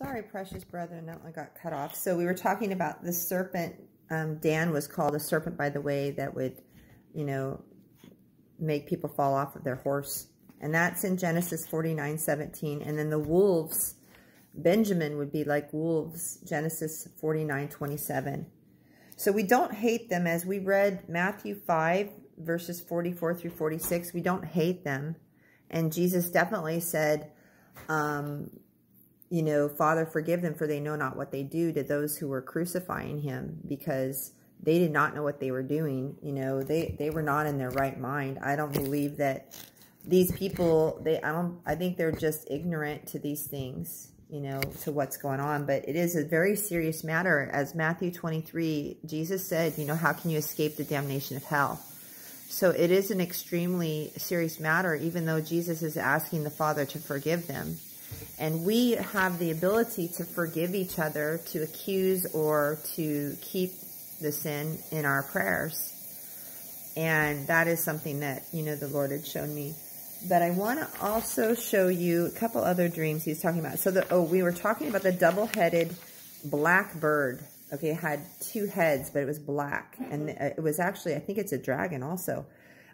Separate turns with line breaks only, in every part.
Sorry, precious brethren, I got cut off. So we were talking about the serpent. Dan was called a serpent, by the way, that would, make people fall off of their horse. And that's in Genesis 49:17. And then the wolves, Benjamin would be like wolves, Genesis 49:27. So we don't hate them. As we read Matthew 5, verses 44 through 46, we don't hate them. And Jesus definitely said, Father, forgive them, for they know not what they do, to those who were crucifying him, because they did not know what they were doing. They were not in their right mind. I don't believe that these people, I think they're just ignorant to these things, to what's going on. But it is a very serious matter. As Matthew 23, Jesus said, how can you escape the damnation of hell? So it is an extremely serious matter, even though Jesus is asking the Father to forgive them. And we have the ability to forgive each other, to accuse or to keep the sin in our prayers. And that is something that, the Lord had shown me. But I want to also show you a couple other dreams he's talking about. So we were talking about the double-headed black bird. Okay, it had two heads, but it was black. And it was actually, I think it's a dragon also.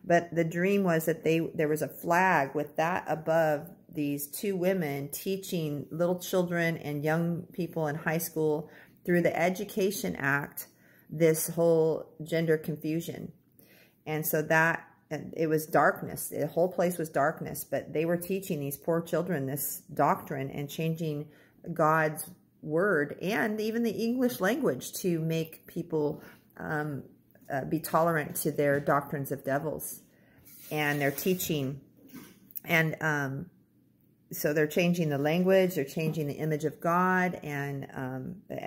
But the dream was that there was a flag with that above these two women teaching little children and young people in high school through the Education Act this whole gender confusion. And so it was darkness. The whole place was darkness, but they were teaching these poor children this doctrine and changing God's word and even the English language to make people be tolerant to their doctrines of devils and their teaching. And so they're changing the language, they're changing the image of God, and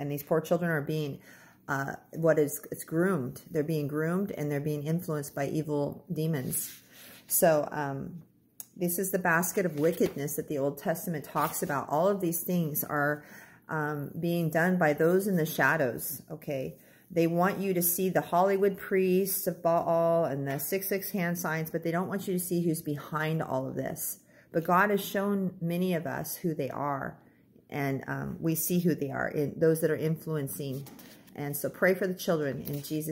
these poor children are being it's groomed. They're being groomed, and they're being influenced by evil demons. So this is the basket of wickedness that the Old Testament talks about. All of these things are being done by those in the shadows, okay? They want you to see the Hollywood priests of Baal and the 666 hand signs, but they don't want you to see who's behind all of this. But God has shown many of us who they are, and we see who they are, those that are influencing. And so pray for the children in Jesus'